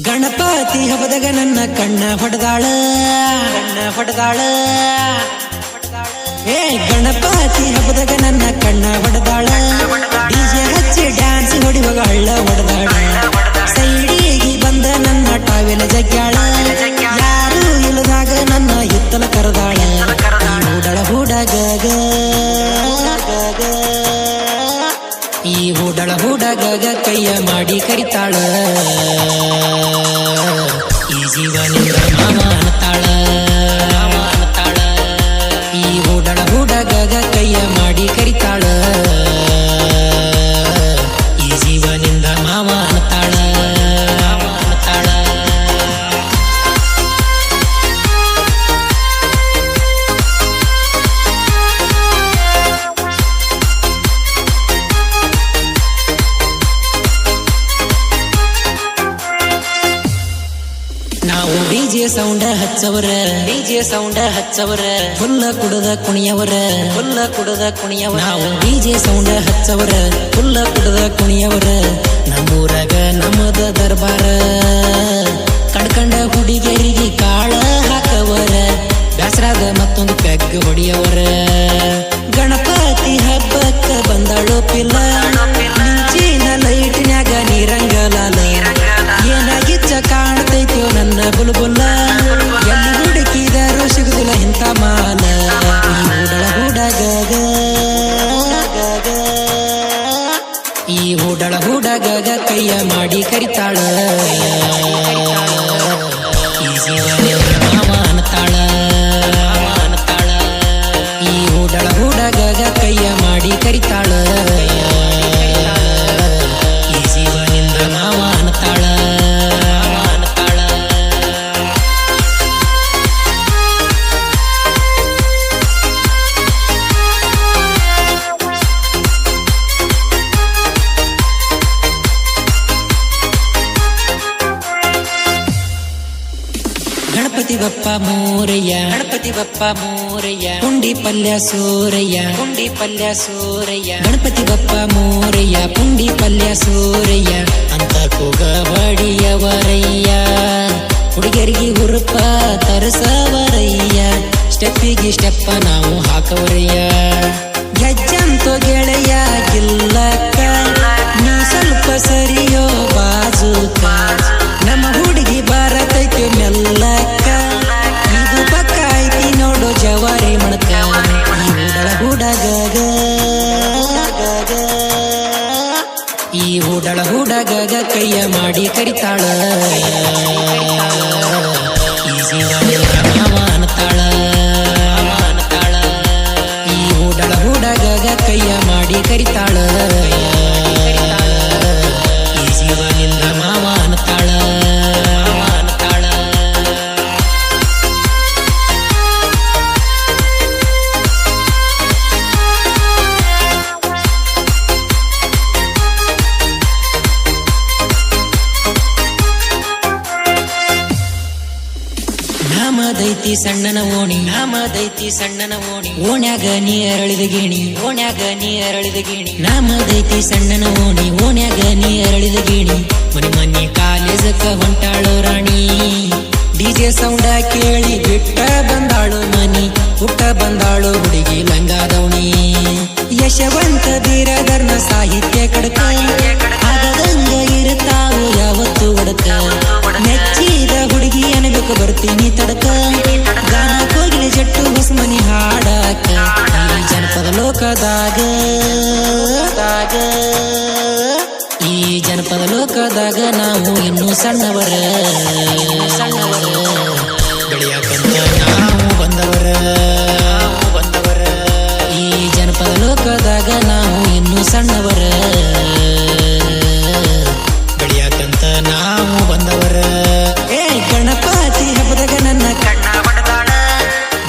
ಗಣಪತಿ ಹಬ್ಬದಾಗ ನನ್ನ ಕಣ್ಣ ಹೊಡೆದಾಳ ಏ ಗಣಪತಿ ಹಬ್ಬದಾಗ ನನ್ನ ಕಣ್ಣ ಹೊಡೆದಾಳ ಡಿಜೆ ಹಚ್ಚಿ ಡ್ಯಾನ್ಸ್ ಹೊಡಿವಾಗ ಹಳ್ಳ ಹೊಡೆದಾಳ ಸೈಡಿಗೆ ಬಂದ ನನ್ನ ಟಾವೆಲ ಜಗ್ಯಾಳ ಯಾರು ಇಲ್ಲದಾಗ ನನ್ನ ಹಿತ್ತಲ ಕರೆದಾಳ ಈ ಹೂಡಳ ಹೂಡಾಗ ಕೈಯ ಮಾಡಿ ಕರಿತಾಳ ಈ ಜೀವನಿಂದ ಮಾವ ಅನ್ನತಾಳ ಈ ಹೂಡಳ ಹೂಡಾಗ ಕೈಯ ಮಾಡಿ ಕರಿತಾಳ ಈ ಜೀವನಿಂದ ಮಾವ ಅನ್ನತಾಳ ನಾವು ಡಿಜೆ ಸೌಂಡ ಹಚ್ಚವರ ಫುಲ್ಲ ಕುಡದ ಕುಣಿಯವರ ನಾವು ಡಿಜೆ ಸೌಂಡ ಹಚ್ಚವರ ಫುಲ್ಲ ಕುಡದ ಕುಣಿಯವರ ನಮ್ಮೂರಾಗ ನಮ್ಮದ ದರ್ಬಾರ ಕಣ್ಕಂಡ ಹುಡುಗಿಯರಿಗೆ ಕಾಳ ಹಾಕವರ ಬ್ಯಾಸರಾದ ಮತ್ತೊಂದು ಪೆಗ್ ಹೊಡಿಯವರ ಗಣಪತಿ ಹಬ್ಬಕ್ಕ ಬಂದಾಳೋ ಪಿಲ್ಲ ಮಿಂಚಿನ ಲೈಟ್ನ್ಯಾಗ ನೀರಂಗಲಾಲ ಏನಾಗಿಚ್ಚ ಕಾಣ್ತೈತೋ ನನ್ನ ಬುಲ್ಬುಲ್ಲ ಎಲ್ಲಿ ಹುಡುಕಿದರೂ ಸಿಗುದಿಲ್ಲ ಇಂಥ ಮಾಲ ಈ ಹೂಡಳ ಹೂಡಾಗ ಕೈಯ ಮಾಡಿ ಕರಿತಾಳ ಈ ಜೀವನಿಂದ ಮಾವ ಅನ್ನತಾಳ ಈ ಹೂಡಳ ಹೂಡಾಗ ಕೈಯ ಮಾಡಿ ಕರಿತಾಳ ಈ ಜೀವನಿಂದ ಮಾವ ಅನ್ನತಾಳ ಗಣಪತಿ ಬಪ್ಪ ಮೋರಯ್ಯ ಪುಂಡಿ ಪಲ್ಯ ಸೂರಯ್ಯ ಗಣಪತಿ ಬಪ್ಪ ಮೋರಯ್ಯ ಪುಂಡಿ ಪಲ್ಯ ಸೂರಯ್ಯ ಅಂತ ಕೂಗ ಬಡಿಯವರಯ್ಯ ಹುಡುಗರಿಗೆ ಹುರುಪ ತರಸವರಯ್ಯ ಸ್ಟೆಪ್ಪಿಗೆ ಸ್ಟೆಪ್ಪ ನಾವು ಹಾಕವರಯ್ಯ ಗೆಜ್ಜಂತೋ ಗೆಳೆಯ ಗಿಲ್ಲಕ್ಕ ನೀ ಸ್ವಲ್ಪ ಸರಿಯೋ ಬಾಜುಕ ನಮ್ಮ ಹುಡುಗಿ ಬಾರತೈತೆ ಮೆಲ್ಲಕ್ಕ ಇದು ಪಕ್ಕ ಐತಿ ನೋಡು ಜವಾರಿ ಮಣಕ ಈ ಹೂಡಳ ಹೂಡಾಗ ಕೈಯ ಮಾಡಿ ಕರಿತಾಳ ಈ ಜೀವನಿಂದ ಮಾವ ಅನ್ನತಾಳ ಈ ಹೂಡಳ ಹೂಡಾಗ ಕೈಯ ಮಾಡಿ ಕರಿತಾಳ ಈ ಜೀವನಿಂದ ಮಾವ ಅನ್ನತಾಳ ನಾಮದೈತಿ ಸಣ್ಣನ ಓಣಿ ಓಣ್ಯಾಗ ನೀ ಅರಳಿದ ಗಿಣಿ ನಾಮದೈತಿ ಸಣ್ಣನ ಓಣ್ಯಾಗ ನೀ ಅರಳಿದ ಗಿಣಿ ಮನಿ ಕಾಲೇಜಕ್ಕ ಹೊಂಟಾಳೋ ರಾಣಿ ಡಿಜೆ ಸೌಂಡ ಕೇಳಿ ಬಿಟ್ಟ ಬಂದಾಳು ಮನಿ ಹುಟ್ಟ ಬಂದಾಳು ಹುಡುಗಿ ಲಂಗಾದವಣಿ ಯಶವಂತ ಬೀರದರ್ನ ಸಾಹಿತ್ಯ ಕಡಕ ಆಗದಂಗ ಇರುತ್ತಾವು ಯಾವತ್ತು ಒಡಕ ನೆಚ್ಚಿದ ಹುಡುಗಿ ಅನ್ಬೇಕು ಬರ್ತೀನಿ ತಡಕ ಗಾನ ಕೋಗಿಲೆ ಜಟ್ಟು ಹೊಸಮನಿ ಹಾಡಕ ಈ ಜನಪದ ಲೋಕದಾಗ ನಾವು ಇನ್ನೂ ಸಣ್ಣವರ ಬೆಳೆಯಕಂತ ನಾವು ಬಂದವರ ಈ ಜನಪದ ಲೋಕದಾಗ ನಾವು ಇನ್ನೂ ಸಣ್ಣವರ ಬೆಳೆಯಕಂತ ನಾವು ಬಂದವರ ಏ ಗಣಪತಿ ಹಬ್ಬದಾಗ ನನ್ನ ಕಣ್ಣ ಹೊಡೆದಾಳ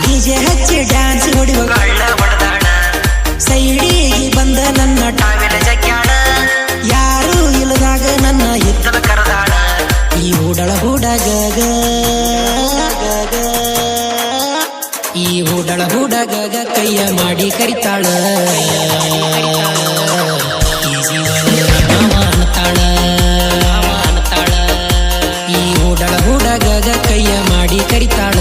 ಡಿಜೆ ಹಚ್ಚಿ ಡ್ಯಾನ್ಸ್ ಹೊಡಿವಾಗ ಸೈಡಿಗೆ ಬಂದ ನನ್ನ ಟಾವೆಲ ಜಗ್ಯಾಳ ಯಾರು ಇಲ್ಲದಾಗ ನನ್ನ ಹಿತ್ತಲ ಕರೆದಾಳ ಈ ಹೂಡಳ ಹೂಡಾಗ ಕೈಯ ಮಾಡಿ ಕರಿತಾಳ ಈ ಜೀವನಿಂದ ಮಾವ ಅನ್ನತಾಳ ಈ ಕರಿತಾಳ